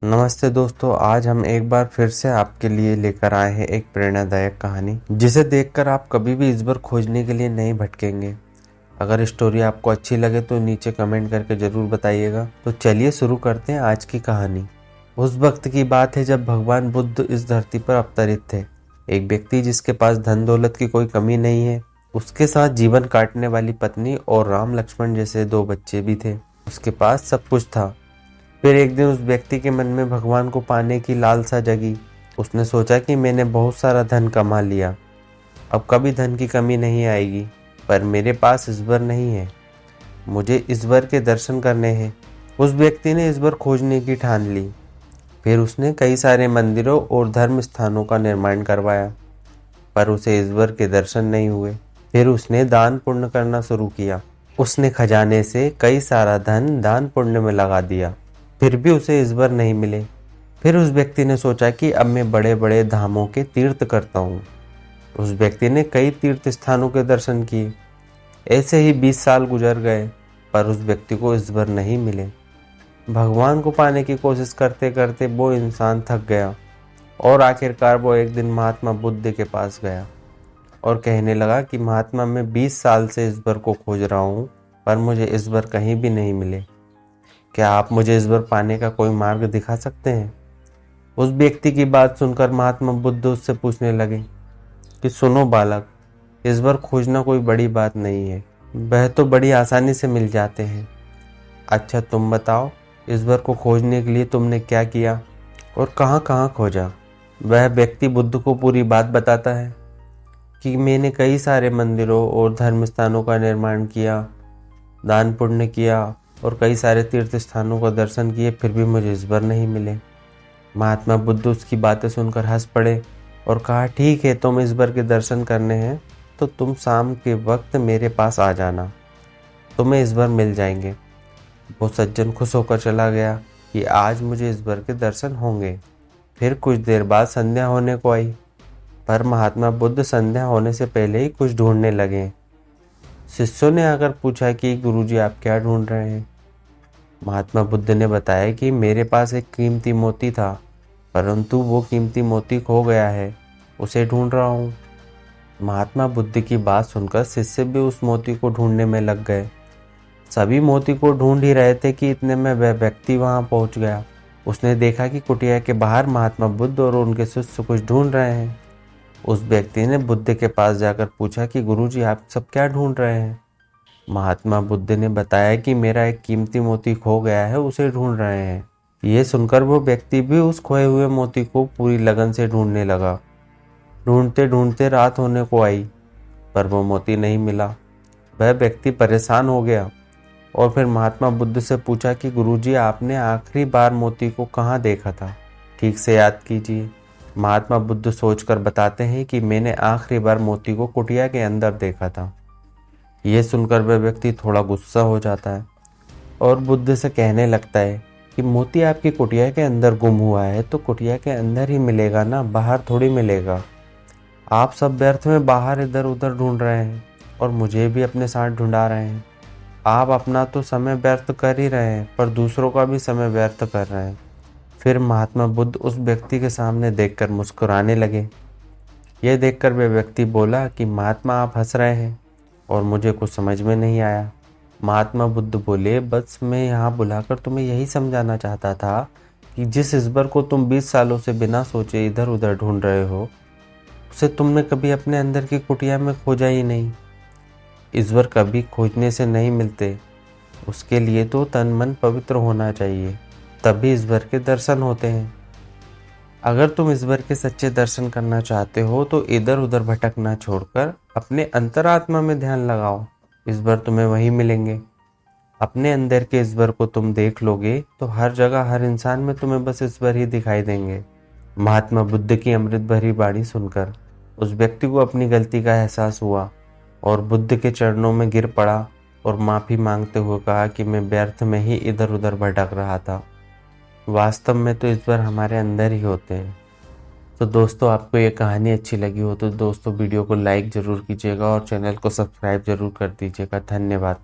नमस्ते दोस्तों, आज हम एक बार फिर से आपके लिए लेकर आए हैं एक प्रेरणादायक कहानी जिसे देखकर आप कभी भी ईश्वर खोजने के लिए नहीं भटकेंगे। अगर स्टोरी आपको अच्छी लगे तो नीचे कमेंट करके जरूर बताइएगा। तो चलिए शुरू करते हैं आज की कहानी। उस वक्त की बात है जब भगवान बुद्ध इस धरती पर अवतरित थे। एक व्यक्ति जिसके पास धन दौलत की कोई कमी नहीं है, उसके साथ जीवन काटने वाली पत्नी और राम लक्ष्मण जैसे 2 बच्चे भी थे। उसके पास सब कुछ था। फिर एक दिन उस व्यक्ति के मन में भगवान को पाने की लालसा जगी। उसने सोचा कि मैंने बहुत सारा धन कमा लिया, अब कभी धन की कमी नहीं आएगी, पर मेरे पास ईश्वर नहीं है। मुझे ईश्वर के दर्शन करने हैं। उस व्यक्ति ने ईश्वर खोजने की ठान ली। फिर उसने कई सारे मंदिरों और धर्म स्थानों का निर्माण करवाया, पर उसे ईश्वर के दर्शन नहीं हुए। फिर उसने दान पुण्य करना शुरू किया। उसने खजाने से कई सारा धन दान पुण्य में लगा दिया, फिर भी उसे ईश्वर नहीं मिले। फिर उस व्यक्ति ने सोचा कि अब मैं बड़े बड़े धामों के तीर्थ करता हूँ। उस व्यक्ति ने कई तीर्थ स्थानों के दर्शन किए। ऐसे ही 20 साल गुजर गए, पर उस व्यक्ति को ईश्वर नहीं मिले। भगवान को पाने की कोशिश करते करते वो इंसान थक गया और आखिरकार वो एक दिन महात्मा बुद्ध के पास गया और कहने लगा कि महात्मा, मैं 20 साल से ईश्वर को खोज रहा हूँ, पर मुझे ईश्वर कहीं भी नहीं मिले। क्या आप मुझे ईश्वर पाने का कोई मार्ग दिखा सकते हैं? उस व्यक्ति की बात सुनकर महात्मा बुद्ध उससे पूछने लगे कि सुनो बालक, ईश्वर खोजना कोई बड़ी बात नहीं है, वह तो बड़ी आसानी से मिल जाते हैं। अच्छा तुम बताओ, ईश्वर को खोजने के लिए तुमने क्या किया और कहाँ कहाँ खोजा? वह व्यक्ति बुद्ध को पूरी बात बताता है कि मैंने कई सारे मंदिरों और धर्म स्थानों का निर्माण किया, दान पुण्य किया और कई सारे तीर्थ स्थानों का दर्शन किए, फिर भी मुझे ईश्वर नहीं मिले। महात्मा बुद्ध उसकी बातें सुनकर हंस पड़े और कहा, ठीक है, तुम ईश्वर के दर्शन करने हैं तो तुम शाम के वक्त मेरे पास आ जाना, तुम्हें ईश्वर मिल जाएंगे। वो सज्जन खुश होकर चला गया कि आज मुझे ईश्वर के दर्शन होंगे। फिर कुछ देर बाद संध्या होने को आई, पर महात्मा बुद्ध संध्या होने से पहले ही कुछ ढूंढने लगे। शिष्यों ने आकर पूछा कि गुरुजी आप क्या ढूंढ रहे हैं? महात्मा बुद्ध ने बताया कि मेरे पास एक कीमती मोती था, परंतु वो कीमती मोती खो गया है, उसे ढूंढ रहा हूँ। महात्मा बुद्ध की बात सुनकर शिष्य भी उस मोती को ढूंढने में लग गए। सभी मोती को ढूंढ ही रहे थे कि इतने में वह व्यक्ति वहां पहुंच गया। उसने देखा कि कुटिया के बाहर महात्मा बुद्ध और उनके शिष्य कुछ ढूंढ रहे हैं। उस व्यक्ति ने बुद्ध के पास जाकर पूछा कि गुरुजी आप सब क्या ढूंढ रहे हैं? महात्मा बुद्ध ने बताया कि मेरा एक कीमती मोती खो गया है, उसे ढूंढ रहे हैं। ये सुनकर वो व्यक्ति भी उस खोए हुए मोती को पूरी लगन से ढूंढने लगा। ढूंढते ढूंढते रात होने को आई, पर वो मोती नहीं मिला। वह व्यक्ति परेशान हो गया और फिर महात्मा बुद्ध से पूछा कि गुरुजी आपने आखिरी बार मोती को कहाँ देखा था? ठीक से याद कीजिए। महात्मा बुद्ध सोचकर बताते हैं कि मैंने आखिरी बार मोती को कुटिया के अंदर देखा था। यह सुनकर वह व्यक्ति थोड़ा गुस्सा हो जाता है और बुद्ध से कहने लगता है कि मोती आपकी कुटिया के अंदर गुम हुआ है तो कुटिया के अंदर ही मिलेगा ना, बाहर थोड़ी मिलेगा। आप सब व्यर्थ में बाहर इधर उधर ढूंढ रहे हैं और मुझे भी अपने साथ ढूंढा रहे हैं। आप अपना तो समय व्यर्थ कर ही रहे हैं, पर दूसरों का भी समय व्यर्थ कर रहे हैं। फिर महात्मा बुद्ध उस व्यक्ति के सामने देखकर मुस्कुराने लगे। यह देखकर वह व्यक्ति बोला कि महात्मा आप हंस रहे हैं और मुझे कुछ समझ में नहीं आया। महात्मा बुद्ध बोले, बस मैं यहाँ बुलाकर तुम्हें यही समझाना चाहता था कि जिस ईश्वर को तुम 20 सालों से बिना सोचे इधर उधर ढूंढ रहे हो, उसे तुमने कभी अपने अंदर की कुटिया में खोजा ही नहीं। ईश्वर कभी खोजने से नहीं मिलते, उसके लिए तो तन मन पवित्र होना चाहिए, तभी ईश्वर के दर्शन होते हैं। अगर तुम ईश्वर के सच्चे दर्शन करना चाहते हो तो इधर उधर भटकना छोड़कर अपने अंतरात्मा में ध्यान लगाओ, ईश्वर तुम्हें वहीं मिलेंगे। अपने अंदर के ईश्वर को तुम देख लोगे तो हर जगह हर इंसान में तुम्हें बस ईश्वर ही दिखाई देंगे। महात्मा बुद्ध की अमृत भरी वाणी सुनकर उस व्यक्ति को अपनी गलती का एहसास हुआ और बुद्ध के चरणों में गिर पड़ा और माफी मांगते हुए कहा कि मैं व्यर्थ में ही इधर उधर भटक रहा था। वास्तव में तो ईश्वर हमारे अंदर ही होते हैं। तो दोस्तों, आपको ये कहानी अच्छी लगी हो तो दोस्तों वीडियो को लाइक ज़रूर कीजिएगा और चैनल को सब्सक्राइब ज़रूर कर दीजिएगा। धन्यवाद।